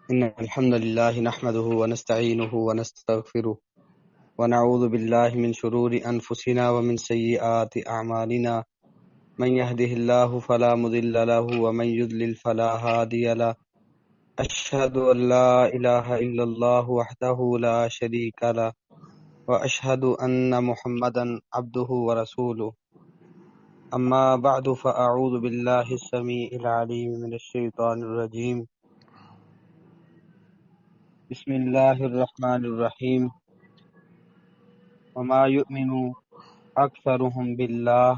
إن الحمد لله نحمده ونستعينه ونستغفره ونعوذ بالله من شرور أنفسنا ومن سيئات أعمالنا من يهده الله فلا مضل له ومن يضلل فلا هادي له أشهد أن لا إله إلا الله وحده لا شريك له وأشهد أن محمدا عبده ورسوله أما بعد فأعوذ بالله السميع العليم من الشيطان الرجيم بسم الله الرحمن الرحيم وما يؤمن أكثرهم بالله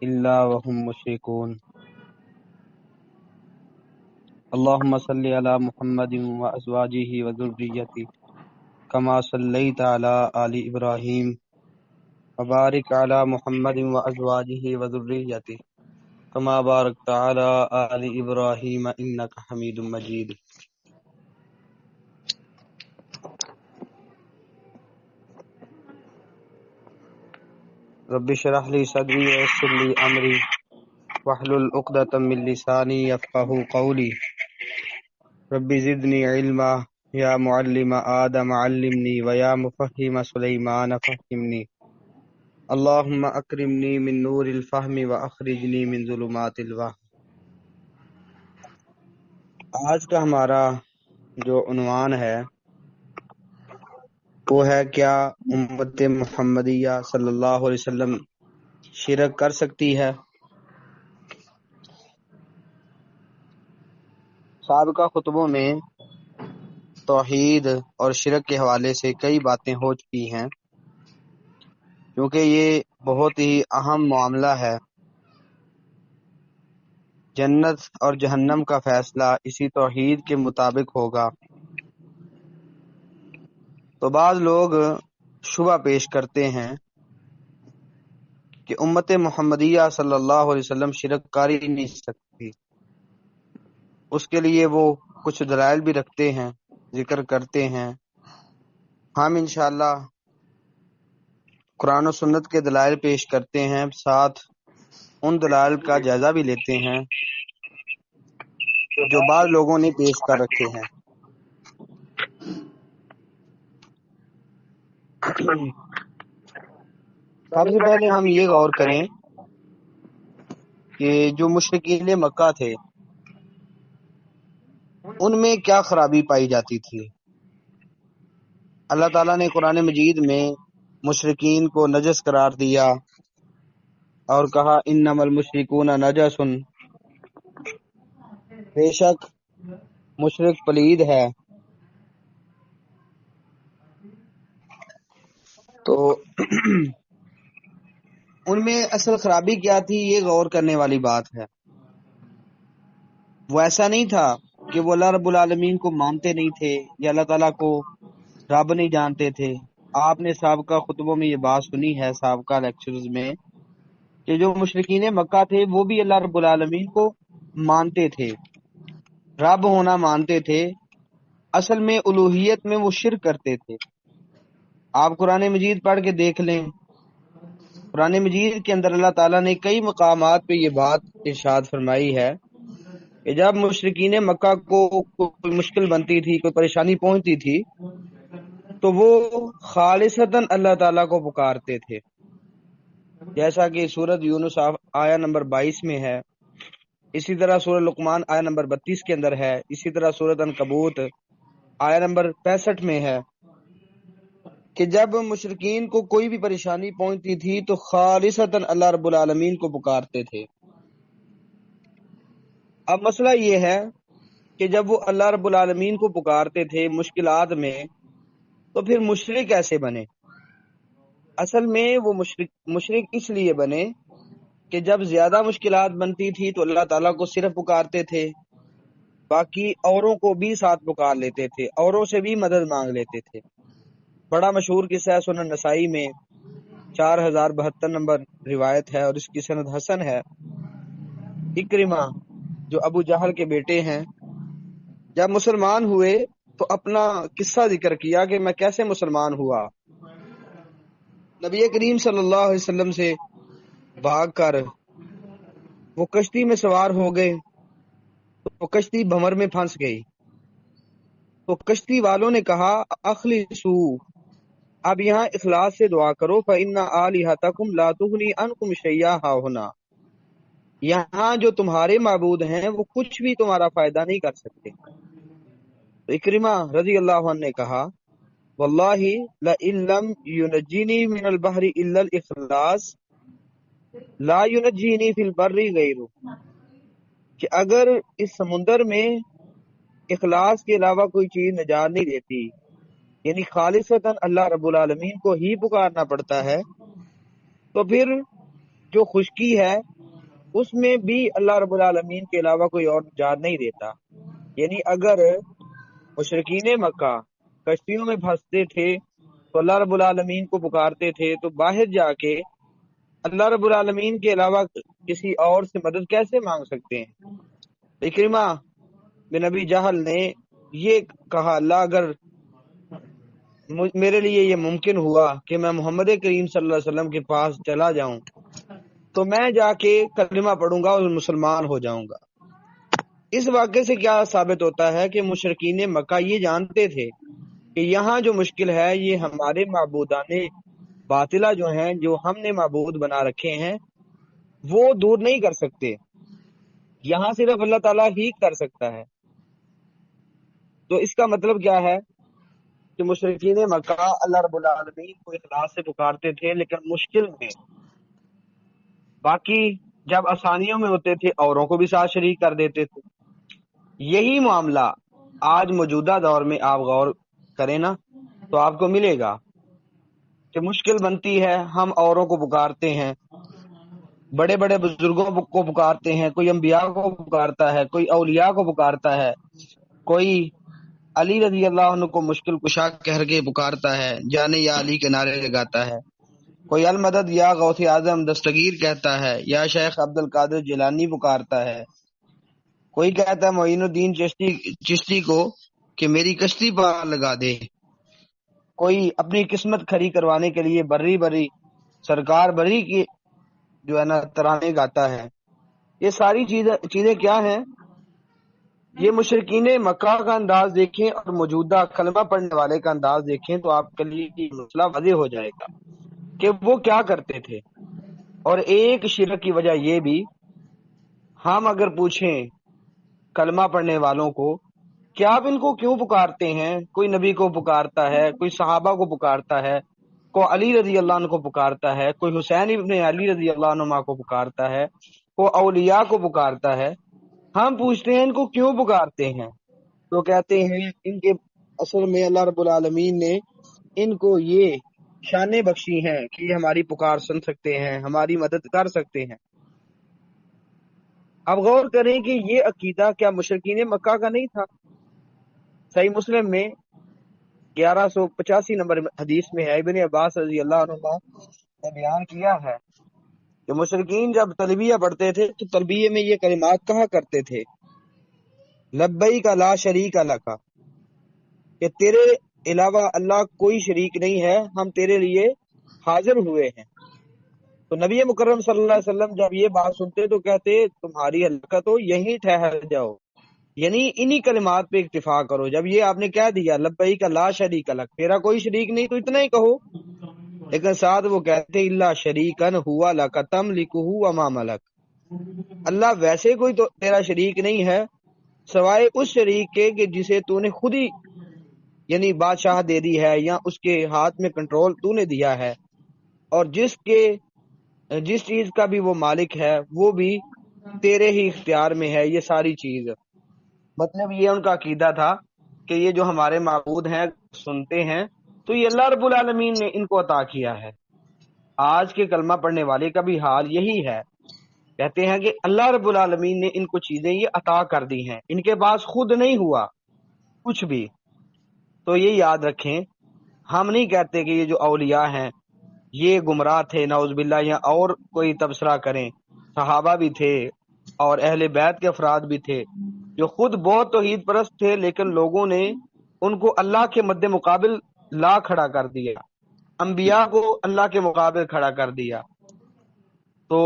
إلا وهم مشركون اللهم صل على محمد وأزواجه وذريته كما صليت على آل إبراهيم وبارك على محمد وأزواجه وذريته كما باركت على آل إبراهيم إنك حميد مجيد رب اشرح لي صدري ويسر لي أمري واحلل عقدة من لساني يفقهوا قولي رب زدني علما يا معلم آدم علمني ويا مفهم سليمان فهمني اللهم اکرمنی من نور الفہم واخرجنی من ظلمات الوہم۔ آج کا ہمارا جو عنوان ہے وہ ہے کیا امت محمدیہ صلی اللہ علیہ وسلم شرک کر سکتی ہے؟ سابقہ خطبوں میں توحید اور شرک کے حوالے سے کئی باتیں ہو چکی ہیں، کیونکہ یہ بہت ہی اہم معاملہ ہے۔ جنت اور جہنم کا فیصلہ اسی توحید کے مطابق ہوگا۔ تو بعض لوگ شبہ پیش کرتے ہیں کہ امت محمدیہ صلی اللہ علیہ وسلم شرک کر ہی نہیں سکتی۔ اس کے لیے وہ کچھ دلائل بھی رکھتے ہیں، ذکر کرتے ہیں۔ ہم انشاءاللہ قرآن و سنت کے دلائل پیش کرتے ہیں، ساتھ ان دلائل کا جائزہ بھی لیتے ہیں جو بعض لوگوں نے پیش کر رکھے ہیں۔ سب سے پہلے ہم یہ غور کریں کہ جو مشرکین مکہ تھے ان میں کیا خرابی پائی جاتی تھی۔ اللہ تعالیٰ نے قرآن مجید میں مشرکین کو نجس قرار دیا اور کہا انما المشرکون نجس، بے شک مشرک پلید ہے۔ تو ان میں اصل خرابی کیا تھی، یہ غور کرنے والی بات ہے۔ وہ ایسا نہیں تھا کہ وہ اللہ رب العالمین کو مانتے نہیں تھے یا اللہ تعالیٰ کو رب نہیں جانتے تھے۔ آپ نے سابقہ خطبوں میں یہ بات سنی ہے، سابقہ لیکچرز میں، کہ جو مشرکین مکہ تھے وہ بھی اللہ رب العالمین کو مانتے تھے، رب ہونا مانتے تھے، اصل میں الوہیت میں وہ شرک کرتے تھے۔ آپ قرآن مجید پڑھ کے دیکھ لیں، قرآن مجید کے اندر اللہ تعالیٰ نے کئی مقامات پہ یہ بات ارشاد فرمائی ہے کہ جب مشرکین مکہ کو کوئی مشکل بنتی تھی، کوئی پریشانی پہنچتی تھی، تو وہ خالصتاً اللہ تعالیٰ کو پکارتے تھے، جیسا کہ سورۃ یونس آیا نمبر 22 میں ہے، اسی طرح سورۃ لقمان آیا نمبر 32 کے اندر ہے، اسی طرح سورۃ عنکبوت آیا نمبر 65 میں ہے کہ جب مشرکین کو کوئی بھی پریشانی پہنچتی تھی تو خالصتاً اللہ رب العالمین کو پکارتے تھے۔ اب مسئلہ یہ ہے کہ جب وہ اللہ رب العالمین کو پکارتے تھے مشکلات میں، تو پھر مشرک کیسے بنے؟ اصل میں وہ مشرک اس لیے بنے کہ جب زیادہ مشکلات بنتی تھی تو اللہ تعالیٰ کو صرف پکارتے تھے، باقی اوروں کو بھی ساتھ پکار لیتے تھے، اوروں سے بھی مدد مانگ لیتے تھے۔ بڑا مشہور قصہ ہے، سنن نسائی میں 4072 نمبر روایت ہے اور اس کی سند حسن ہے۔ اکرمہ جو ابو جہل کے بیٹے ہیں، جب مسلمان ہوئے تو اپنا قصہ ذکر کیا کہ میں کیسے مسلمان ہوا۔ نبی کریم صلی اللہ علیہ وسلم سے بھاگ کر وہ کشتی میں سوار ہو گئے، تو کشتی بھنور میں پھنس گئی۔ تو کشتی والوں نے کہا اخلصو، اب یہاں اخلاص سے دعا کرو، فإن آلہتکم لا تغنی عنکم شیئا ہاہنا، یہاں جو تمہارے معبود ہیں وہ کچھ بھی تمہارا فائدہ نہیں کر سکتے۔ تو اکرمہ رضی اللہ عنہ نے کہا واللہ لئن لم ینجینی من البحر الا الاخلاص لا ینجینی فی البر غیرہ، کہ اگر اس سمندر میں اخلاص کے علاوہ کوئی چیز نجات نہیں دیتی، یعنی خالصتاً اللہ رب العالمین کو ہی پکارنا پڑتا ہے، تو پھر جو خشکی ہے اس میں بھی اللہ رب العالمین کے علاوہ کوئی اور نجات نہیں دیتا۔ یعنی اگر مشرکین مکہ کشتیوں میں پھنستے تھے تو اللہ رب العالمین کو پکارتے تھے، تو باہر جا کے اللہ رب العالمین کے علاوہ کسی اور سے مدد کیسے مانگ سکتے ہیں؟ اکرمہ بن ابی جہل نے یہ کہا اللہ اگر میرے لیے یہ ممکن ہوا کہ میں محمد کریم صلی اللہ علیہ وسلم کے پاس چلا جاؤں تو میں جا کے کلمہ پڑھوں گا اور مسلمان ہو جاؤں گا۔ اس واقعے سے کیا ثابت ہوتا ہے کہ مشرکین مکہ یہ جانتے تھے کہ یہاں جو مشکل ہے یہ ہمارے معبودان باطلہ جو ہیں، جو ہم نے معبود بنا رکھے ہیں، وہ دور نہیں کر سکتے، یہاں صرف اللہ تعالیٰ ہی کر سکتا ہے۔ تو اس کا مطلب کیا ہے کہ مشرکین مکہ اللہ رب العالمین کو اخلاص سے پکارتے تھے لیکن مشکل میں، باقی جب آسانیوں میں ہوتے تھے اوروں کو بھی ساتھ شریک کر دیتے تھے۔ یہی معاملہ آج موجودہ دور میں آپ غور کریں نا تو آپ کو ملے گا کہ مشکل بنتی ہے ہم اوروں کو پکارتے ہیں، بڑے بڑے بزرگوں کو پکارتے ہیں، کوئی انبیاء کو پکارتا ہے، کوئی اولیاء کو پکارتا ہے، کوئی علی رضی اللہ عنہ کو مشکل کشا کہہ کے پکارتا ہے، جانے یا علی کے نعرے لگاتا ہے، کوئی المدد یا غوث اعظم دستگیر کہتا ہے، یا شیخ عبد القادر جیلانی پکارتا ہے، کوئی کہتا ہے معین الدین چشتی کو کہ میری کشتی پار لگا دے، کوئی اپنی قسمت کھری کروانے کے لیے بری بری سرکار بری کی جو ہے نا ترانے گاتا ہے۔ یہ ساری چیزیں کیا ہیں؟ یہ مشرکین مکہ کا انداز دیکھیں اور موجودہ کلمہ پڑھنے والے کا انداز دیکھیں تو آپ کے لیے یہ مسئلہ واضح ہو جائے گا کہ وہ کیا کرتے تھے۔ اور ایک شرک کی وجہ یہ بھی، ہم اگر پوچھیں کلمہ پڑھنے والوں کو کہ آپ ان کو کیوں پکارتے ہیں، کوئی نبی کو پکارتا ہے، کوئی صحابہ کو پکارتا ہے، کوئی علی رضی اللہ عنہ کو پکارتا ہے، کوئی حسین ابن علی رضی اللہ عنہ کو پکارتا ہے، کوئی اولیاء کو پکارتا ہے، ہم پوچھتے ہیں ان کو کیوں پکارتے ہیں، تو کہتے ہیں ان کے اصل میں اللہ رب العالمین نے ان کو یہ شانیں بخشی ہیں کہ یہ ہماری پکار سن سکتے ہیں، ہماری مدد کر سکتے ہیں۔ اب غور کریں کہ یہ عقیدہ کیا مشرکین مکہ کا نہیں تھا؟ صحیح مسلم میں 1185 نمبر حدیث میں ہے، ابن عباس رضی اللہ عنہ نے بیان کیا ہے کہ مشرکین جب تلبیہ پڑھتے تھے تو تلبیہ میں یہ کلمات کہا کرتے تھے لبیک لا شریک لک، کہ تیرے علاوہ اللہ کوئی شریک نہیں ہے، ہم تیرے لیے حاضر ہوئے ہیں۔ تو نبی مکرم صلی اللہ علیہ وسلم جب یہ بات سنتے تو کہتے تمہاری ہلاکت ہو، یہیں ٹھہر جاؤ، یعنی انہی کلمات پہ اکتفا کرو۔ جب یہ آپ نے کہہ دیا لبیک لا شریک لک، تیرا کوئی شریک نہیں تو اتنا ہی کہو، لیکن ساتھ وہ کہتے اللہ شریکن ہوا لک تملکہ وما ملک، اللہ ویسے کوئی تو تیرا شریک نہیں ہے سوائے اس شریک کے کہ جسے تو نے خود ہی یعنی بادشاہ دے دی ہے یا اس کے ہاتھ میں کنٹرول تو نے دیا ہے، اور جس چیز کا بھی وہ مالک ہے وہ بھی تیرے ہی اختیار میں ہے یہ ساری چیز۔ مطلب یہ ان کا عقیدہ تھا کہ یہ جو ہمارے معبود ہیں سنتے ہیں تو یہ اللہ رب العالمین نے ان کو عطا کیا ہے۔ آج کے کلمہ پڑھنے والے کا بھی حال یہی ہے، کہتے ہیں کہ اللہ رب العالمین نے ان کو چیزیں یہ عطا کر دی ہیں، ان کے پاس خود نہیں ہوا کچھ بھی۔ تو یہ یاد رکھیں، ہم نہیں کہتے کہ یہ جو اولیاء ہیں یہ گمراہ تھے نعوذ باللہ، یا اور کوئی تبصرہ کریں، صحابہ بھی تھے اور اہل بیت کے افراد بھی تھے جو خود بہت توحید پرست تھے، لیکن لوگوں نے ان کو اللہ کے مد مقابل لا کھڑا کر دیا، انبیاء کو اللہ کے مقابل کھڑا کر دیا۔ تو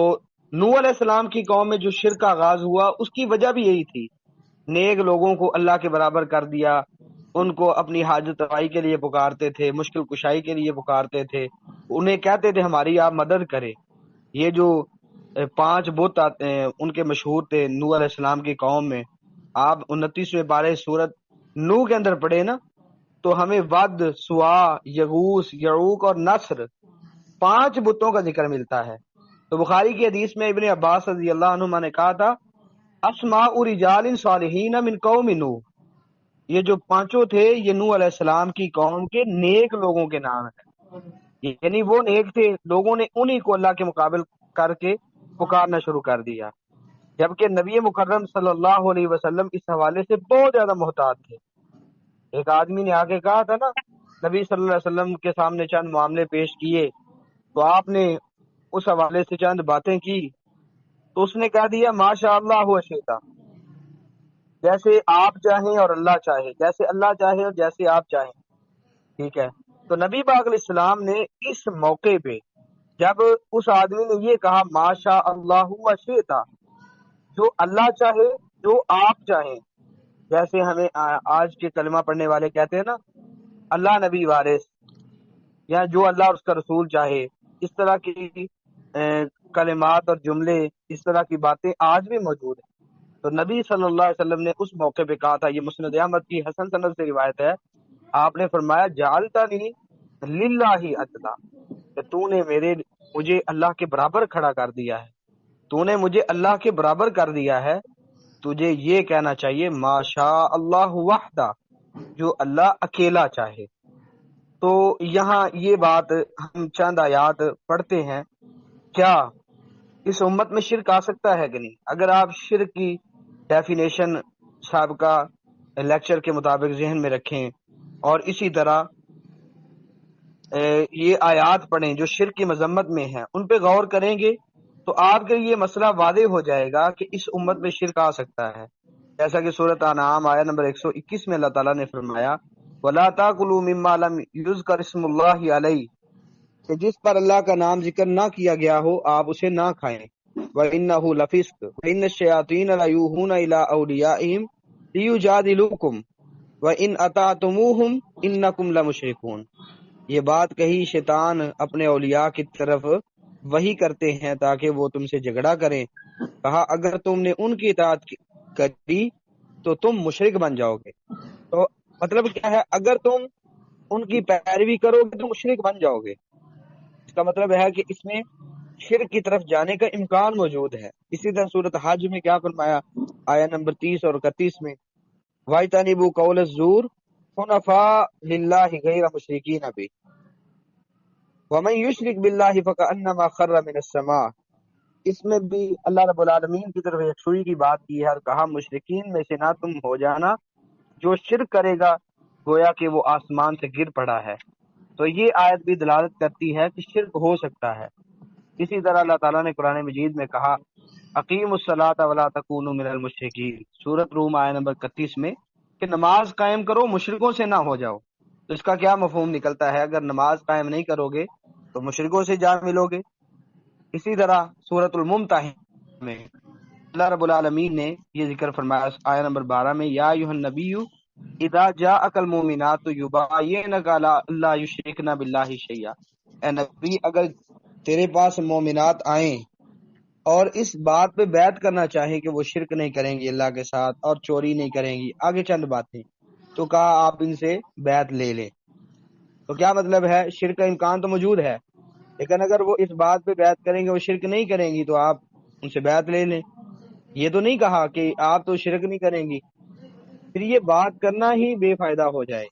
نوح علیہ السلام کی قوم میں جو شرک کا آغاز ہوا اس کی وجہ بھی یہی تھی، نیک لوگوں کو اللہ کے برابر کر دیا، ان کو اپنی حاجت روائی کے لیے پکارتے تھے، مشکل کشائی کے لیے پکارتے تھے، انہیں کہتے تھے ہماری آپ مدد کریں۔ یہ جو 5 بت آتے ہیں ان کے مشہور تھے نوح علیہ السلام کی قوم میں، آپ 29ویں پارے سورت نوح کے اندر پڑھے نا، تو ہمیں ود، سوا، یغوث، یعوق اور نصر 5 بتوں کا ذکر ملتا ہے۔ تو بخاری کی حدیث میں ابن عباس رضی اللہ عنہما نے کہا تھا اسماء رجال صالحین من قوم نوح، یہ جو 5 تھے یہ نوح علیہ السلام کی قوم کے نیک لوگوں کے نام ہیں، یعنی وہ نیک تھے، لوگوں نے انہی کو اللہ کے مقابل کر کے پکارنا شروع کر دیا، جبکہ نبی مکرم صلی اللہ علیہ وسلم اس حوالے سے بہت زیادہ محتاط تھے۔ ایک آدمی نے آگے کہا تھا نا، نبی صلی اللہ علیہ وسلم کے سامنے چند معاملے پیش کیے تو آپ نے اس حوالے سے چند باتیں کی، تو اس نے کہہ دیا ماشاء اللہ ہوا شیتا، جیسے آپ چاہیں اور اللہ چاہے، جیسے اللہ چاہے اور جیسے آپ چاہیں، ٹھیک ہے۔ تو نبی پاک علیہ السلام نے اس موقع پہ جب اس آدمی نے یہ کہا ماشاء اللہ ہوا شیتا، جو اللہ چاہے، جو آپ چاہیں، جیسے ہمیں آج کے کلمہ پڑھنے والے کہتے ہیں نا اللہ نبی وارث، یا جو اللہ اور اس کا رسول چاہے، اس طرح کی کلمات اور جملے، اس طرح کی باتیں آج بھی موجود ہیں۔ تو نبی صلی اللہ علیہ وسلم نے اس موقع پہ کہا تھا، یہ مسند احمد کی حسن سند سے روایت ہے، آپ نے فرمایا جعلتنی للہ اجلا، کہ تو نے مجھے اللہ کے برابر کھڑا کر دیا ہے، تو نے مجھے اللہ کے برابر کر دیا ہے، تجھے یہ کہنا چاہیے ما شاء اللہ وحدہ، جو اللہ اکیلا چاہے۔ تو یہاں یہ بات ہم چند آیات پڑھتے ہیں، کیا اس امت میں شرک آ سکتا ہے کہ نہیں؟ اگر آپ شرک کی ڈیفینیشن سابقہ لیکچر کے مطابق ذہن میں رکھیں اور اسی طرح یہ آیات پڑھیں جو شرک کی مذمت میں ہیں، ان پہ غور کریں گے تو آپ کے یہ مسئلہ واضح ہو جائے گا کہ اس امت میں شرک آ سکتا ہے، جیسا کہ سورۃ انعام آیت نمبر 121 میں اللہ تعالیٰ نے فرمایا وَلَا تَأْكُلُوا مِمَّا لَمْ يُذْكَرِ اسْمُ اللَّهِ عَلَيْهِ، کہ جس پر اللہ کا نام ذکر نہ کیا گیا ہو آپ اسے نہ کھائیں، وَإِنَّهُ لَفِسْقٌ وَإِنَّ الشَّيَاطِينَ لَيُوحُونَ إِلَىٰ أَوْلِيَائِهِمْ لِيُجَادِلُوكُمْ وَإِنْ أَطَعْتُمُوهُمْ إِنَّكُمْ لَمُشْرِكُونَ، یہ بات کہی شیطان اپنے اولیاء کی طرف وحی کرتے ہیں تاکہ وہ تم سے جھگڑا کریں، کہا اگر تم نے ان کی اطاعت کری تو تم مشرک بن جاؤ گے۔ تو مطلب کیا ہے؟ اگر تم ان کی پیروی کرو گے تو مشرک بن جاؤ گے، اس کا مطلب ہے کہ اس میں شرک کی طرف جانے کا امکان موجود ہے۔ اسی طرح صورت حج میں کیا فرمایا آیا نمبر 30 اور 31 میں وَاجْتَنِبُوا قَوْلَ الزُّورِ حُنَفَاءَ لِلَّهِ غَيْرَ مُشْرِكِينَ بِهِ وَمَن يُشْرِكْ بِاللَّهِ فَكَأَنَّمَا خَرَّ مِنَ السَّمَاءِ، اس میں بھی اللہ رب العالمین کی طرف یکسوئی کی بات کی ہے اور کہا مشرکین میں سے نہ تم ہو جانا، جو شرک کرے گا گویا کہ وہ آسمان سے گر پڑا ہے۔ تو یہ آیت بھی دلالت کرتی ہے کہ شرک ہو سکتا ہے۔ اسی طرح اللہ تعالیٰ نے قرآن مجید میں کہا اقیم الصلاۃ ولا تکونوا من المشرکین، سورۃ روم آیت نمبر 31 میں، کہ نماز قائم کرو مشرکوں سے نہ ہو جاؤ۔ تو اس کا کیا مفہوم نکلتا ہے؟ اگر نماز قائم نہیں کرو گے تو مشرکوں سے جا ملو گے۔ اسی طرح سورۃ الممتحنہ میں اللہ رب العالمین نے یہ ذکر فرمایا آیت نمبر 12 میں یا ایھا النبی اذا جاءک المؤمنات یبایعنک علی الا یشرکن باللہ شیئا، اے نبی اگر تیرے پاس مومنات آئیں اور اس بات پہ بیعت کرنا چاہیں کہ وہ شرک نہیں کریں گی اللہ کے ساتھ اور چوری نہیں کریں گی، آگے چند باتیں، تو کہا آپ ان سے بیعت لے لیں۔ تو کیا مطلب ہے؟ شرک کا امکان تو موجود ہے، لیکن اگر وہ اس بات پہ بیعت کریں گے وہ شرک نہیں کریں گی تو آپ ان سے بیعت لے لیں۔ یہ تو نہیں کہا کہ آپ تو شرک نہیں کریں گی، پھر یہ بات کرنا ہی بے فائدہ ہو جائے۔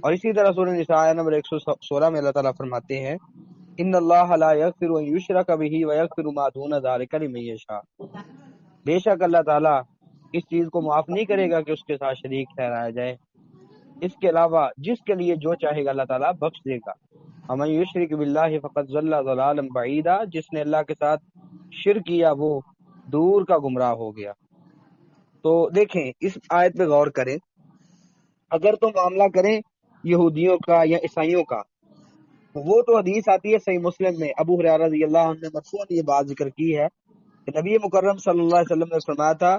اور اسی طرح سورہ نساء آیت نمبر 116 میں اللہ تعالیٰ فرماتے ہیں ان اللہ لا یغفر ان یشرک بہ ویغفر ما دون ذلک لمن یشاء، بے شک اللہ تعالیٰ اس چیز کو معاف نہیں کرے گا کہ اس کے ساتھ شریک ٹھہرایا جائے، اس کے علاوہ جس کے لیے جو چاہے گا اللہ تعالیٰ بخش دے گا۔ ومن یشرک باللہ فقد ضل ضلالا بعیدا، جس نے اللہ کے ساتھ شرک کیا وہ دور کا گمراہ ہو گیا۔ تو دیکھیں اس آیت پہ غور کریں، اگر تو معاملہ کریں یہودیوں کا یا عیسائیوں کا، وہ تو حدیث آتی ہے صحیح مسلم میں، ابو ہریرہ رضی اللہ عنہ نے مرفوعاً یہ بات ذکر کی ہے کہ نبی مکرم صلی اللہ علیہ وسلم نے فرمایا تھا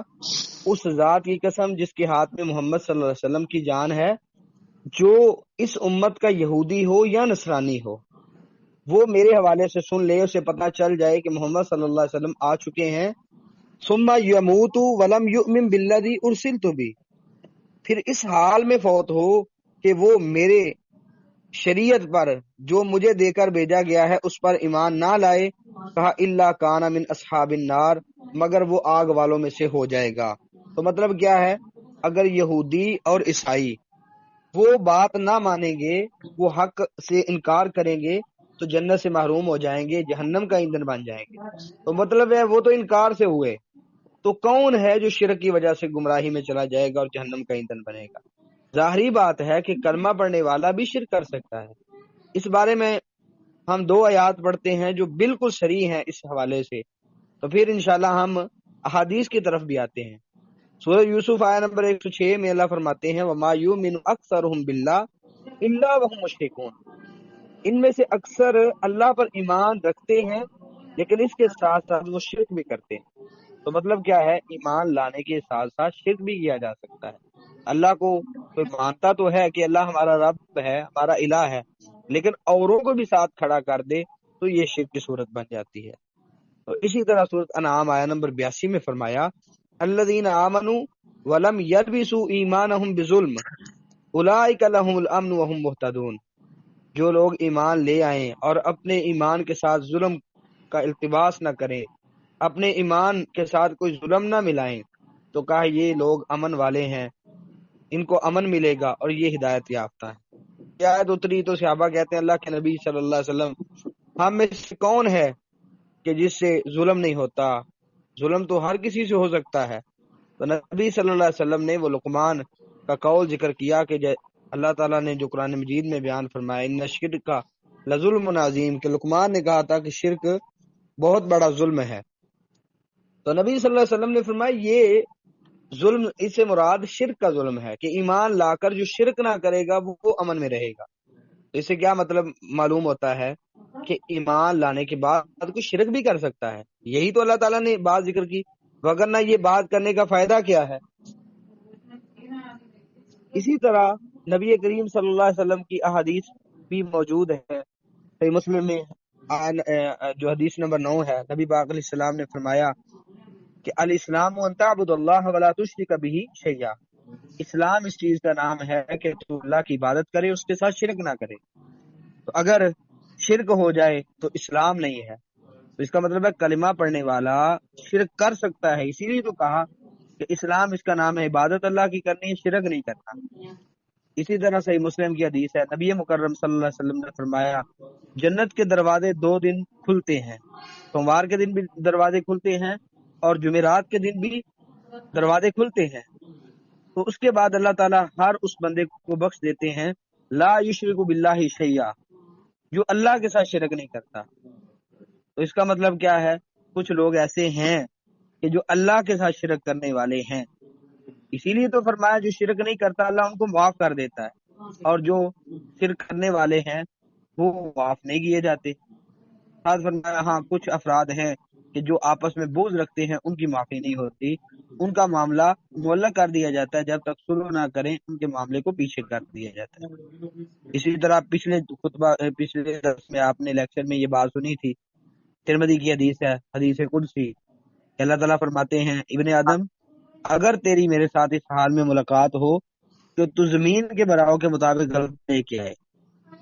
اس ذات کی قسم جس کے ہاتھ میں محمد صلی اللہ علیہ وسلم کی جان ہے، جو اس امت کا یہودی ہو یا نصرانی ہو، وہ میرے حوالے سے سن لے، اسے پتہ چل جائے کہ محمد صلی اللہ علیہ وسلم آ چکے ہیں، ثم یموت ولم یؤمن بالذی ارسلت بھی، پھر اس حال میں فوت ہو کہ وہ میرے شریعت پر جو مجھے دے کر بھیجا گیا ہے اس پر ایمان نہ لائے، کہا الا کان من اصحاب النار، مگر وہ آگ والوں میں سے ہو جائے گا۔ تو مطلب کیا ہے، اگر یہودی اور عیسائی وہ بات نہ مانیں گے، وہ حق سے انکار کریں گے، تو جنت سے محروم ہو جائیں گے، جہنم کا ایندھن بن جائیں گے۔ تو مطلب ہے وہ تو انکار سے ہوئے، تو کون ہے جو شرک کی وجہ سے گمراہی میں چلا جائے گا اور جہنم کا ایندھن بنے گا؟ ظاہری بات ہے کہ کلمہ پڑھنے والا بھی شرک کر سکتا ہے۔ اس بارے میں ہم 2 آیات پڑھتے ہیں جو بالکل صریح ہیں اس حوالے سے، تو پھر انشاءاللہ ہم احادیث کی طرف بھی آتے ہیں۔ سورہ یوسف آیت نمبر 106 میں اللہ فرماتے ہیں وما یؤمن اکثرهم باللہ الا وهم مشرکون، ان میں سے اکثر اللہ پر ایمان رکھتے ہیں لیکن اس کے ساتھ ساتھ وہ شرک بھی کرتے ہیں۔ تو مطلب کیا ہے، ایمان لانے کے ساتھ ساتھ شرک بھی کیا جا سکتا ہے۔ اللہ کو کوئی مانتا تو ہے کہ اللہ ہمارا رب ہے، ہمارا الہ ہے، لیکن اوروں کو بھی ساتھ کھڑا کر دے تو یہ شرک کی صورت بن جاتی ہے۔ تو اسی طرح سورۃ انعام آیت نمبر 82 میں فرمایا الذین آمنوا ولم یلبسوا ایمانہم بظلم اولئک لہم الامن وہم مہتدون، جو لوگ ایمان لے آئیں اور اپنے ایمان کے ساتھ ظلم کا التباس نہ کریں، اپنے ایمان کے ساتھ کوئی ظلم نہ ملائیں، تو کہا یہ لوگ امن والے ہیں، ان کو امن ملے گا اور یہ ہدایت یافتہ ہے۔ یہ آیت اتری تو صحابہ کہتے ہیں اللہ کے نبی صلی اللہ علیہ وسلم ہم میں سے کون ہے کہ جس سے ظلم نہیں ہوتا؟ ظلم تو ہر کسی سے ہو سکتا ہے۔ تو نبی صلی اللہ علیہ وسلم نے وہ لقمان کا قول ذکر کیا کہ اللہ تعالیٰ نے جو قرآن مجید میں بیان فرمایا ان الشرک لظلم عظیم، کہ لقمان نے کہا تھا کہ شرک بہت بڑا ظلم ہے۔ تو نبی صلی اللہ علیہ وسلم نے فرمایا یہ ظلم، اس سے مراد شرک کا ظلم ہے، کہ ایمان لا کر جو شرک نہ کرے گا وہ امن میں رہے گا۔ تو اس سے کیا مطلب معلوم ہوتا ہے کہ ایمان لانے کے بعد کوئی شرک بھی کر سکتا ہے، یہی تو اللہ تعالیٰ نے بات ذکر کی، وگرنہ یہ بات کرنے کا فائدہ کیا ہے؟ اسی طرح نبی کریم صلی اللہ علیہ وسلم کی احادیث بھی موجود ہے۔ صحیح مسلم میں جو حدیث نمبر 9 ہے، نبی پاک علیہ السلام نے فرمایا کہ الاسلام ان تعبد اللہ ولا تشرک بہ شیئا، اسلام اس چیز کا نام ہے کہ تو اللہ کی عبادت کرے، اس کے ساتھ شرک نہ کرے۔ تو اگر شرک ہو جائے تو اسلام نہیں ہے، تو اس کا مطلب ہے کلمہ پڑھنے والا شرک کر سکتا ہے۔ اسی لیے تو کہا کہ اسلام اس کا نام ہے عبادت اللہ کی کرنی ہے، شرک نہیں کرنا۔ اسی طرح صحیح مسلم کی حدیث ہے، نبی مکرم صلی اللہ علیہ وسلم نے فرمایا جنت کے دروازے 2 دن کھلتے ہیں، سوموار کے دن بھی دروازے کھلتے ہیں اور جمعرات کے دن بھی دروازے کھلتے ہیں، تو اس کے بعد اللہ تعالیٰ ہر اس بندے کو بخش دیتے ہیں لا یشرک باللہ شیئا، جو اللہ کے ساتھ شرک نہیں کرتا۔ تو اس کا مطلب کیا ہے، کچھ لوگ ایسے ہیں کہ جو اللہ کے ساتھ شرک کرنے والے ہیں، اسی لیے تو فرمایا جو شرک نہیں کرتا اللہ ان کو معاف کر دیتا ہے، اور جو شرک کرنے والے ہیں وہ معاف نہیں کیے جاتے۔ ساتھ فرمایا ہاں کچھ افراد ہیں کہ جو آپس میں بغض رکھتے ہیں ان کی معافی نہیں ہوتی، ان کا معاملہ معلق کر دیا جاتا ہے، جب تک صلح نہ کریں ان کے معاملے کو پیچھے کر دیا جاتا ہے۔ اسی طرح پچھلے درس میں آپ نے لیکچر میں یہ بات سنی تھی، ترمذی کی حدیث ہے، حدیث قدسی، کہ اللہ تعالیٰ فرماتے ہیں ابن آدم اگر تیری میرے ساتھ اس حال میں ملاقات ہو کہ تو زمین کے براؤ کے مطابق غلط لے کے آئے،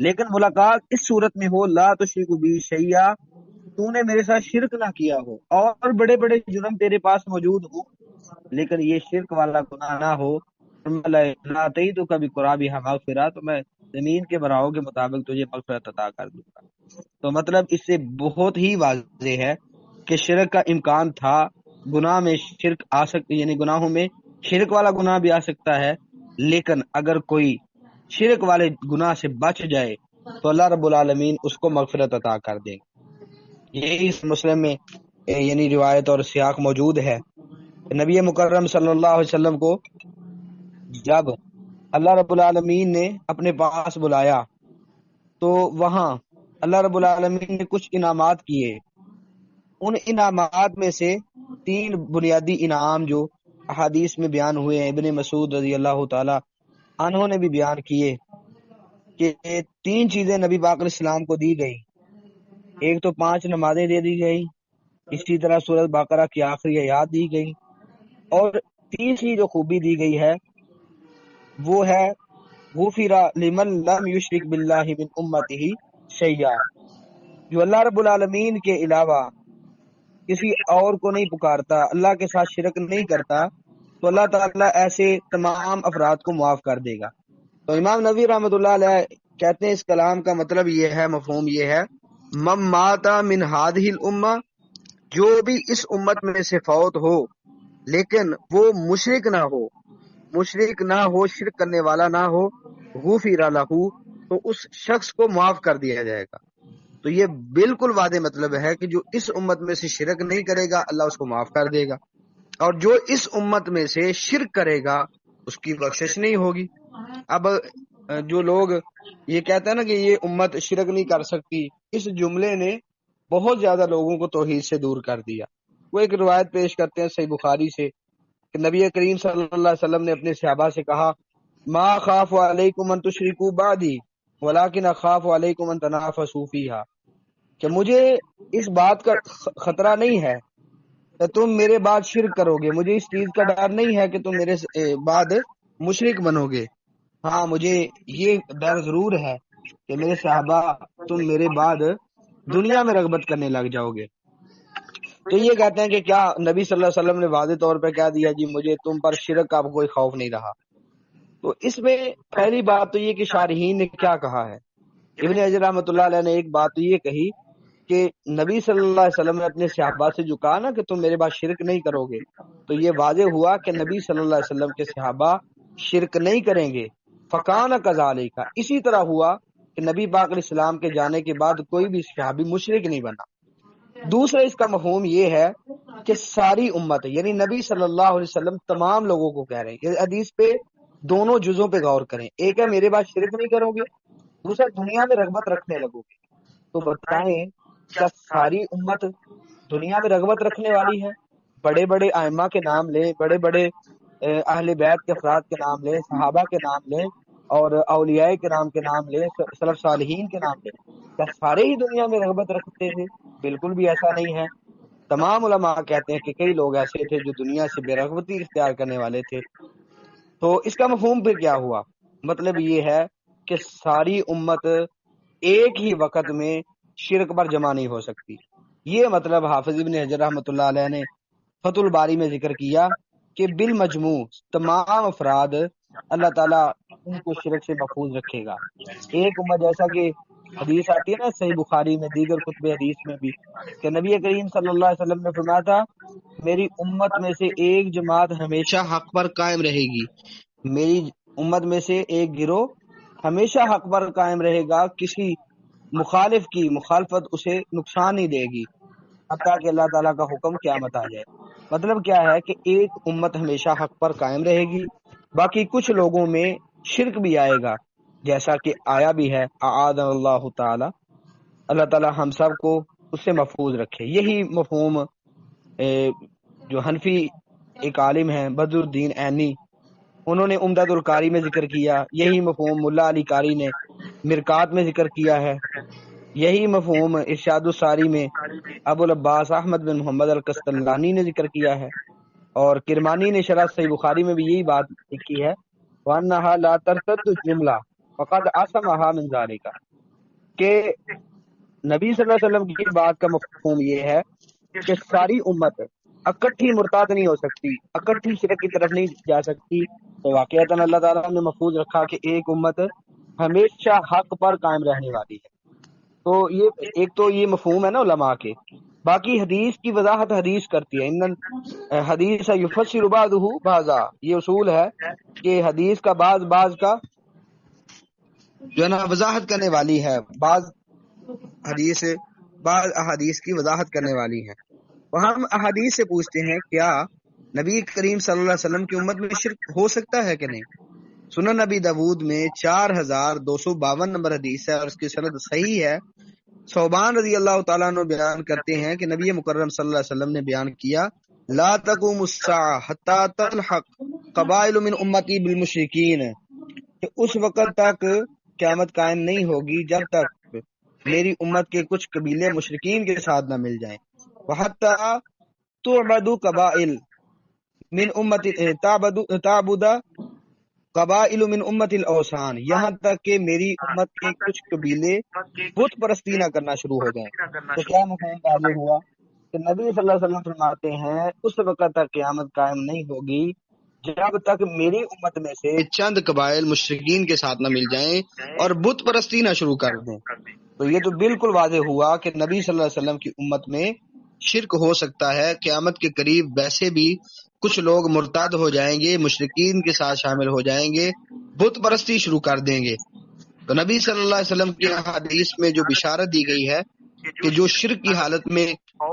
لیکن ملاقات اس صورت میں ہو لا تشرک بی شیئا، تو نے میرے ساتھ شرک نہ کیا ہو، اور بڑے بڑے جرم تیرے پاس موجود ہو لیکن یہ شرک والا گناہ نہ ہو، لا تو کبھی قرابی مغفرہ، تو میں زمین کے براؤ کے مطابق تجھے مغفرت عطا کر دوں گا۔ تو مطلب اس سے بہت ہی واضح ہے کہ شرک کا امکان تھا، گناہ میں شرک آ سکتی، یعنی گناہوں میں شرک والا گناہ بھی آ سکتا ہے، لیکن اگر کوئی شرک والے گناہ سے بچ جائے تو اللہ رب العالمین اس کو مغفرت عطا کر دیں گے۔ یہی اس مسلم میں یعنی روایت اور سیاق موجود ہے کہ نبی مکرم صلی اللہ علیہ وسلم کو جب اللہ رب العالمین نے اپنے پاس بلایا تو وہاں اللہ رب العالمین نے کچھ انعامات کیے، ان انعامات میں سے 3 بنیادی انعام جو احادیث میں بیان ہوئے ہیں، ابن مسعود رضی اللہ تعالی عنہ نے بھی بیان کیے کہ 3 چیزیں نبی پاک علیہ السلام کو دی گئی. ایک تو 5 نمازیں دے دی گئی، اسی طرح سورۃ بقرہ کی آخری آیات دی گئی، اور تیسری جو خوبی دی گئی ہے وہ ہے غفر لمن لم یشرک باللہ من امتہ شیئا، جو اللہ رب العالمین کے علاوہ کسی اور کو نہیں پکارتا، اللہ کے ساتھ شرک نہیں کرتا، تو اللہ تعالیٰ ایسے تمام افراد کو معاف کر دے گا. تو امام نووی رحمۃ اللہ علیہ کہتے ہیں اس کلام کا مطلب یہ ہے، مفہوم یہ ہے، من مات من ہذہ الامہ، جو بھی اس امت میں سے فوت ہو لیکن وہ مشرک نہ ہو، شرک کرنے والا نہ ہو، غفر لہ، تو اس شخص کو معاف کر دیا جائے گا. تو یہ بالکل واضح مطلب ہے کہ جو اس امت میں سے شرک نہیں کرے گا اللہ اس کو معاف کر دے گا، اور جو اس امت میں سے شرک کرے گا اس کی بخشش نہیں ہوگی. اب جو لوگ یہ کہتے ہیں نا کہ یہ امت شرک نہیں کر سکتی، اس جملے نے بہت زیادہ لوگوں کو توحید سے دور کر دیا. وہ ایک روایت پیش کرتے ہیں صحیح بخاری سے کہ نبی کریم صلی اللہ علیہ وسلم نے اپنے صحابہ سے کہا، ما خاف علیکم ان تشرکوا بعدی ولکن اخاف علیکم ان تنافسوا فیہا، کہ مجھے اس بات کا خطرہ نہیں ہے کہ تم میرے بعد شرک کرو گے، مجھے اس چیز کا ڈر نہیں ہے کہ تم میرے بعد مشرک بنو گے، ہاں مجھے یہ ڈر ضرور ہے کہ میرے صحابہ تم میرے بعد دنیا میں رغبت کرنے لگ جاؤ گے. تو یہ کہتے ہیں کہ کیا نبی صلی اللہ علیہ وسلم نے واضح طور پہ کہہ دیا جی مجھے تم پر شرک کا کوئی خوف نہیں رہا. تو اس میں پہلی بات تو یہ کہ شارحین نے کیا کہا ہے. ابن حجر رحمۃ اللہ علیہ نے ایک بات تو یہ کہی کہ نبی صلی اللہ علیہ وسلم نے اپنے صحابہ سے جو کہا نا کہ تم میرے بعد شرک نہیں کرو گے، تو یہ واضح ہوا کہ نبی صلی اللہ علیہ وسلم کے صحابہ شرک نہیں کریں گے. فکان کذالک، اسی طرح ہوا کہ نبی پاک علیہ السلام کے جانے کے بعد کوئی بھی صحابی مشرک نہیں بنا. دوسرا اس کا مفہوم یہ ہے کہ ساری امت یعنی نبی صلی اللہ علیہ وسلم تمام لوگوں کو کہہ رہے ہیں. یہ حدیث پہ دونوں جزوں پہ غور کریں، ایک ہے میرے بعد شرک نہیں کرو گے، دوسرا دنیا میں رغبت رکھنے لگو گے. تو بتائیں کیا ساری امت دنیا میں رغبت رکھنے والی ہے؟ بڑے بڑے ائمہ کے نام لیں، بڑے بڑے اہل بیت کے افراد کے نام لیں، صحابہ کے نام لیں، اور اولیاء کرام کے نام لیں، سلف صالحین کے نام لیں، کیا سارے ہی دنیا میں رغبت رکھتے تھے؟ بالکل بھی ایسا نہیں ہے. تمام علماء کہتے ہیں کہ کئی لوگ ایسے تھے جو دنیا سے بے رغبتی اختیار کرنے والے تھے. تو اس کا مفہوم پھر کیا ہوا؟ مطلب یہ ہے کہ ساری امت ایک ہی وقت میں شرک پر جمع نہیں ہو سکتی. یہ مطلب حافظ ابن حجر رحمۃ اللہ علیہ نے فتح الباری میں ذکر کیا کہ بالمجموع تمام افراد اللہ تعالیٰ ان کو شرک سے محفوظ رکھے گا. ایک امت، جیسا کہ حدیث آتی ہے نا صحیح بخاری میں، دیگر کتب حدیث میں بھی، کہ نبی کریم صلی اللہ علیہ وسلم نے فرمایا تھا میری امت میں سے ایک جماعت ہمیشہ حق پر قائم رہے گی، میری امت میں سے ایک گروہ ہمیشہ حق پر قائم رہے گا، کسی مخالف کی مخالفت اسے نقصان نہیں دے گی حتیٰ کہ اللہ تعالیٰ کا حکم قیامت آ جائے. مطلب کیا ہے کہ ایک امت ہمیشہ حق پر قائم رہے گی، باقی کچھ لوگوں میں شرک بھی آئے گا جیسا کہ آیا بھی ہے. اعاذنا اللہ تعالی، اللہ تعالیٰ ہم سب کو اس سے محفوظ رکھے. یہی مفہوم جو حنفی ایک عالم ہیں بدر الدین عینی، انہوں نے عمدۃ القاری میں ذکر کیا. یہی مفہوم ملا علی قاری نے مرکات میں ذکر کیا ہے. یہی مفہوم ارشاد الساری میں ابو العباس احمد بن محمد القسطلانی نے ذکر کیا ہے، اور کرمانی نے شرح صحیح بخاری میں بھی یہی بات لکھی ہے، وَأَنَّهَا لَا تَرْتَدُّ الْجُمْلَةُ فَقَدْ عَصَمَهَا مِنْ ذَلِكَ، کہ نبی صلی اللہ علیہ وسلم کی بات کا مفہوم یہ ہے کہ ساری امت اکٹھی مرتاد نہیں ہو سکتی، اکٹھی شرک کی طرف نہیں جا سکتی. تو واقعتاً اللہ تعالیٰ نے محفوظ رکھا کہ ایک امت ہمیشہ حق پر قائم رہنے والی ہے. تو یہ ایک تو یہ مفہوم ہے نا علماء کے. باقی حدیث کی وضاحت حدیث کرتی ہے، ان حدیث یفسر بعضہ بعضا، یہ اصول ہے کہ حدیث کا بعض کا جو ہے نا وضاحت کرنے والی ہے، بعض احادیث کی وضاحت کرنے والی ہے. تو ہم احادیث سے پوچھتے ہیں کیا نبی کریم صلی اللہ علیہ وسلم کی امت میں شرک ہو سکتا ہے کہ نہیں؟ سنن نبی داود میں 4252 نمبر حدیث ہے اور اس کی سند صحیح ہے صوبان رضی اللہ تعالیٰ عنہ بیان کرتے ہیں کہ نبی مکرم صلی اللہ علیہ وسلم نے بیان کیا، لا تقوم الساعة حتى تلحق قبائل من امتی بالمشرکین، کہ اس وقت تک قیامت قائم نہیں ہوگی جب تک میری امت کے کچھ قبیلے مشرکین کے ساتھ نہ مل جائیں۔ وحتی تعبد قبائل من امت تعبد قبائل من امت الاوثان، یہاں تک کہ میری امت کے کچھ قبیلے بت پرستی نہ کرنا شروع ہو جائیں۔ تو کیا مفہوم واضح ہوا کہ نبی صلی اللہ علیہ وسلم فرماتے ہیں اس وقت تک قیامت قائم نہیں ہوگی جب تک میری امت میں سے چند قبائل مشرکین کے ساتھ نہ مل جائیں اور بت پرستی نہ شروع کر دیں۔ تو یہ تو بالکل واضح ہوا کہ نبی صلی اللہ علیہ وسلم کی امت میں شرک ہو سکتا ہے۔ قیامت کے قریب ویسے بھی کچھ لوگ مرتد ہو جائیں گے، مشرکین کے ساتھ شامل ہو جائیں گے، بت پرستی شروع کر دیں گے۔ تو نبی صلی اللہ علیہ وسلم کی حدیث میں جو بشارت دی گئی ہے کہ جو شرک کی حالت میں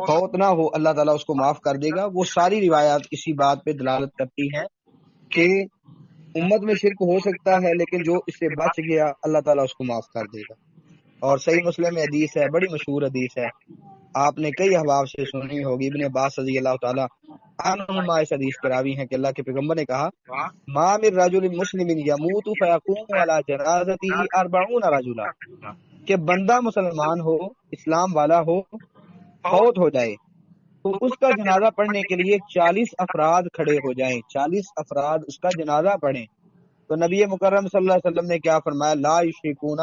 فوت نہ ہو اللہ تعالیٰ اس کو معاف کر دے گا، وہ ساری روایات اسی بات پہ دلالت کرتی ہیں کہ امت میں شرک ہو سکتا ہے لیکن جو اس سے بچ گیا اللہ تعالیٰ اس کو معاف کر دے گا۔ اور صحیح مسلم میں حدیث ہے، بڑی مشہور حدیث ہے، آپ نے کئی احباب سے سنی ہوگی، ابن عباس رضی اللہ تعالیٰ عنہما اس حدیث کے راوی ہیں کہ اللہ کے پیغمبر نے کہا، ما من رجل مسلم یموت فیقوم علی جنازتہ 40 رجلا، کہ بندہ مسلمان ہو، اسلام والا ہو، فوت ہو جائے تو اس کا جنازہ پڑھنے کے لیے 40 افراد کھڑے ہو جائیں، 40 افراد اس کا جنازہ پڑھیں۔ تو نبی مکرم صلی اللہ علیہ وسلم نے کیا فرمایا، لا یشرکون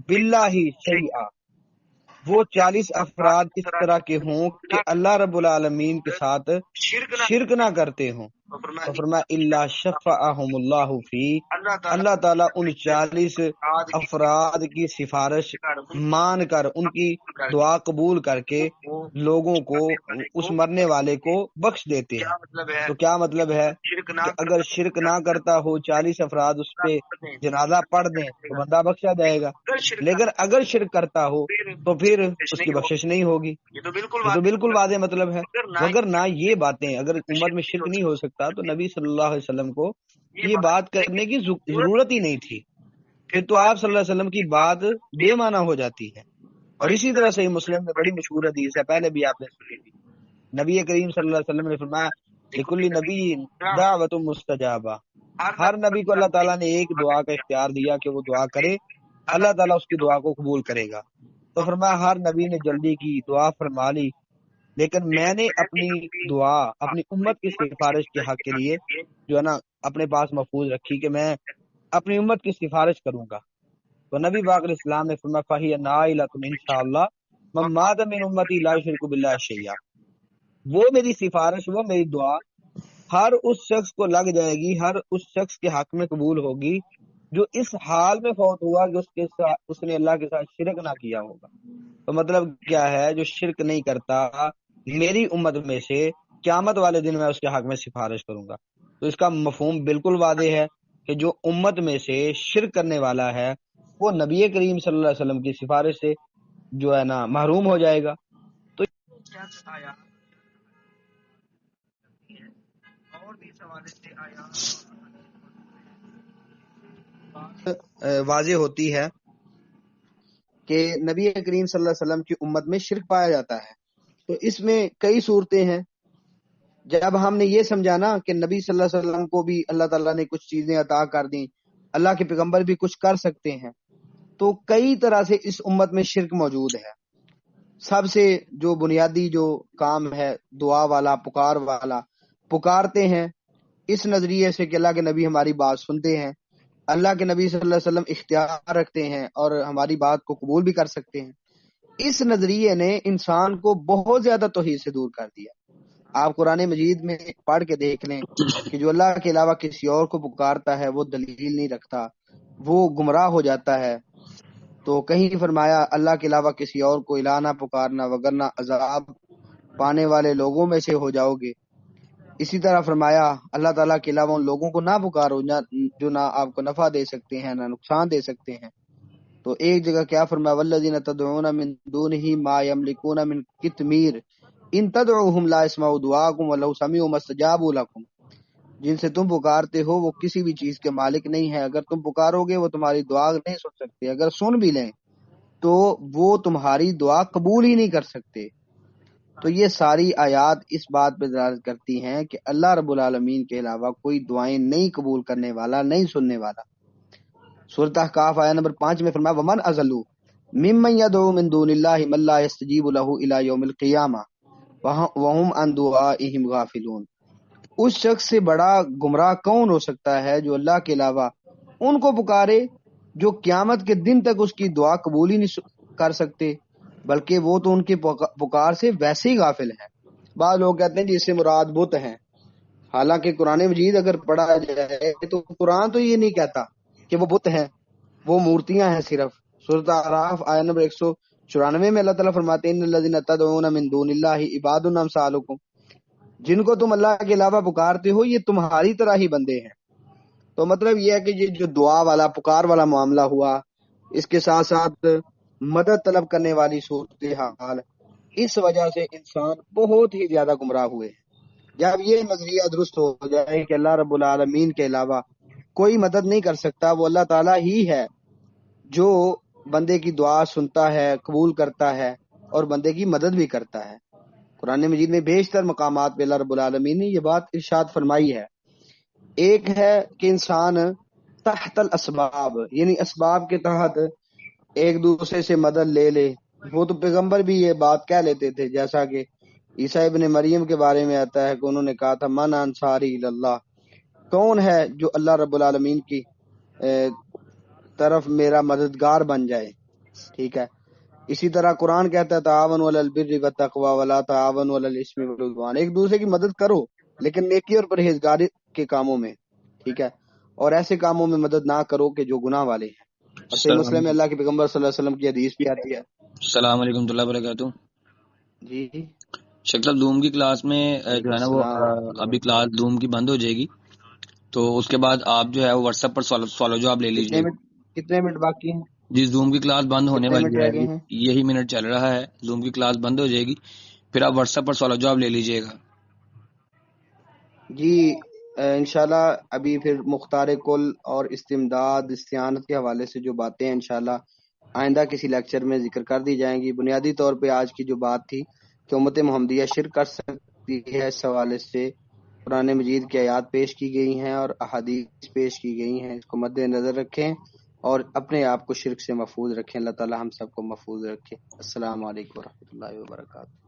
باللہ شیئا، وہ 40 افراد اس طرح کے ہوں کہ اللہ رب العالمین کے ساتھ شرک نہ کرتے ہوں۔ تو فرمایا الا شفعہم اللہ فی، اللہ تعالیٰ ان 40 افراد کی سفارش مان کر، ان کی دعا قبول کر کے لوگوں کو، اس مرنے والے کو بخش دیتے ہیں۔ تو کیا مطلب ہے کہ اگر شرک نہ کرتا ہو 40 افراد اس پہ جنازہ پڑھ دیں تو بندہ بخشا جائے گا، لیکن اگر شرک کرتا ہو تو پھر اس کی بخشش نہیں ہوگی۔ یہ تو بالکل واضح مطلب ہے۔ مگر نہ یہ باتیں، اگر امت میں شرک نہیں ہو سکتا تو نبی صلی اللہ علیہ وسلم کو یہ بات کرنے کی ضرورت ہی نہیں تھی، پھر تو آپ صلی اللہ علیہ وسلم کی بات بے معنی ہو جاتی ہے۔ اور اسی طرح سے مسلم میں بڑی مشہور حدیث ہے، پہلے بھی آپ نے سنی تھی، نبی کریم صلی اللہ علیہ وسلم نے فرمایا لکل نبی دعوت مستجابہ، ہر نبی کو اللہ تعالیٰ نے ایک دعا کا اختیار دیا کہ وہ دعا کرے، اللہ تعالیٰ اس کی دعا کو قبول کرے گا۔ تو فرمایا ہر نبی نے جلدی کی، دعا فرما لی، لیکن میں نے اپنی دعا اپنی امت کی سفارش کے حق کے لیے جو ہے نا اپنے پاس محفوظ رکھی کہ میں اپنی امت کی سفارش کروں گا۔ تو نبی پاک علیہ السلام نے فرمایا فہی نائلۃ انشاءاللہ من مات من امتی لا یشرک باللہ شیئا، وہ میری سفارش، وہ میری دعا ہر اس شخص کو لگ جائے گی، ہر اس شخص کے حق میں قبول ہوگی جو اس حال میں فوت ہوا کہ اس نے اللہ کے ساتھ شرک نہ کیا ہوگا۔ تو مطلب کیا ہے، جو شرک نہیں کرتا میری امت میں سے، قیامت والے دن میں اس کے حق میں سفارش کروں گا۔ تو اس کا مفہوم بالکل واضح ہے کہ جو امت میں سے شرک کرنے والا ہے وہ نبی کریم صلی اللہ علیہ وسلم کی سفارش سے جو ہے نا محروم ہو جائے گا۔ تو واضح ہوتی ہے کہ نبی کریم صلی اللہ علیہ وسلم کی امت میں شرک پایا جاتا ہے۔ تو اس میں کئی صورتیں ہیں۔ جب ہم نے یہ سمجھانا کہ نبی صلی اللہ علیہ وسلم کو بھی اللہ تعالیٰ نے کچھ چیزیں عطا کر دیں، اللہ کے پیغمبر بھی کچھ کر سکتے ہیں، تو کئی طرح سے اس امت میں شرک موجود ہے۔ سب سے جو بنیادی جو کام ہے دعا والا، پکار والا، پکارتے ہیں اس نظریے سے کہ اللہ کے نبی ہماری بات سنتے ہیں، اللہ کے نبی صلی اللہ علیہ وسلم اختیار رکھتے ہیں اور ہماری بات کو قبول بھی کر سکتے ہیں۔ اس نظریے نے انسان کو بہت زیادہ توحید سے دور کر دیا۔ آپ قرآن مجید میں پڑھ کے دیکھ لیں کہ جو اللہ کے علاوہ کسی اور کو پکارتا ہے وہ دلیل نہیں رکھتا، وہ گمراہ ہو جاتا ہے۔ تو کہیں فرمایا اللہ کے علاوہ کسی اور کو الہ نہ پکارنا وگرنہ عذاب پانے والے لوگوں میں سے ہو جاؤ گے۔ اسی طرح فرمایا اللہ تعالیٰ کے علاوہ ان لوگوں کو نہ پکارو جو نہ آپ کو نفع دے سکتے ہیں نہ نقصان دے سکتے ہیں۔ تو ایک جگہ کیا فرمایا والذین تدعون من دونہ ما یملکون من قطمیر ان تدعوہم لا يسمعوا دعاءکم ولو سمعوا ما استجابوا لکم، جن سے تم پکارتے ہو وہ کسی بھی چیز کے مالک نہیں ہے، اگر تم پکارو گے وہ تمہاری دعا نہیں سن سکتے، اگر سن بھی لیں تو وہ تمہاری دعا قبول ہی نہیں کر سکتے۔ تو یہ ساری آیات اس بات پہ دلالت کرتی ہیں کہ اللہ رب العالمین کے علاوہ کوئی دعائیں نہیں قبول کرنے والا، نہیں سننے والا۔ سورۃ احقاف آیت نمبر 5 میں فرمایا ومن اضل ممن يدعو من دون الله من لا يستجيب له الى يوم القيامه وهم عن دعائهم غافلون۔ اس شخص سے بڑا گمراہ کون ہو سکتا ہے جو اللہ کے علاوہ ان کو پکارے جو قیامت کے دن تک اس کی دعا قبول ہی نہیں کر سکتے، بلکہ وہ تو ان کی پکار سے ویسے ہی غافل ہیں۔ بعض لوگ کہتے ہیں جس سے مراد بت ہیں، حالانکہ قرآن مجید اگر پڑھا جائے تو قرآن تو یہ نہیں کہتا کہ وہ بت ہیں، وہ مورتیاں ہیں صرف۔ سورۃ اعراف آیت نمبر 194 میں اللہ تعالیٰ فرماتے ہیں ان الذین تدعون من دون اللہ عباد امثالکم، جن کو تم اللہ کے علاوہ پکارتے ہو یہ تمہاری طرح ہی بندے ہیں۔ تو مطلب یہ ہے کہ یہ جو دعا والا پکار والا معاملہ ہوا، اس کے ساتھ ساتھ مدد طلب کرنے والی صورتحال، اس وجہ سے انسان بہت ہی زیادہ گمراہ ہوئے۔ جب یہ نظریہ درست ہو جائے کہ اللہ رب العالمین کے علاوہ کوئی مدد نہیں کر سکتا، وہ اللہ تعالیٰ ہی ہے جو بندے کی دعا سنتا ہے، قبول کرتا ہے اور بندے کی مدد بھی کرتا ہے۔ قرآن مجید میں بیشتر مقامات پہ اللہ رب العالمین نے یہ بات ارشاد فرمائی ہے۔ ایک ہے کہ انسان تحت الاسباب، یعنی اسباب کے تحت ایک دوسرے سے مدد لے لے۔ وہ تو پیغمبر بھی یہ بات کہہ لیتے تھے، جیسا کہ عیسیٰ ابن مریم کے بارے میں آتا ہے کہ انہوں نے کہا تھا من انصاری اللہ، کون ہے جو اللہ رب العالمین کی طرف میرا مددگار بن جائے، ٹھیک ہے۔ اسی طرح قرآن کہتا ہے تعاونوا علی البر والتقوی ولا تعاونوا علی الاثم والعدوان، ایک دوسرے کی مدد کرو لیکن نیکی اور پرہیزگاری کے کاموں میں، ٹھیک ہے، اور ایسے کاموں میں مدد نہ کرو کہ جو گناہ والے ہیں۔ اور صحیح مسلم میں اللہ کے پیغمبر صلی اللہ علیہ وسلم کی حدیث بھی آتی ہے۔ السلام علیکم ورحمۃ اللہ وبرکاتہ۔ جی شیخ صاحب زوم کی کلاس میں جو ہے نا وہ ابھی کلاس زوم کی بند ہو جائے گی، تو اس کے بعد آپ جو ہے وہ واٹس ایپ پر سوال و جواب لے لیجیے۔ کتنے منٹ باقی ہیں؟ جی زوم کی کلاس بند ہونے کتنے منٹ والی رہ ہے، گئے ہیں؟ یہی منٹ چل رہا ہے، زوم کی کلاس بند ہو جائے گی، پھر آپ واٹس ایپ پر سوال و جواب لے لیجیے گا۔ جی انشاءاللہ ابھی پھر مختار کل اور استمداد استعانت کے حوالے سے جو باتیں ہیں انشاءاللہ آئندہ کسی لیکچر میں ذکر کر دی جائیں گی۔ بنیادی طور پہ آج کی جو بات تھی کہ امت محمدیہ شرک کر سکتی ہے، اس حوالے سے قرآن مجید کی آیات پیش کی گئی ہیں اور احادیث پیش کی گئی ہیں، اس کو مد نظر رکھیں اور اپنے آپ کو شرک سے محفوظ رکھیں۔ اللہ تعالی ہم سب کو محفوظ رکھے۔ السلام علیکم ورحمۃ اللہ وبرکاتہ۔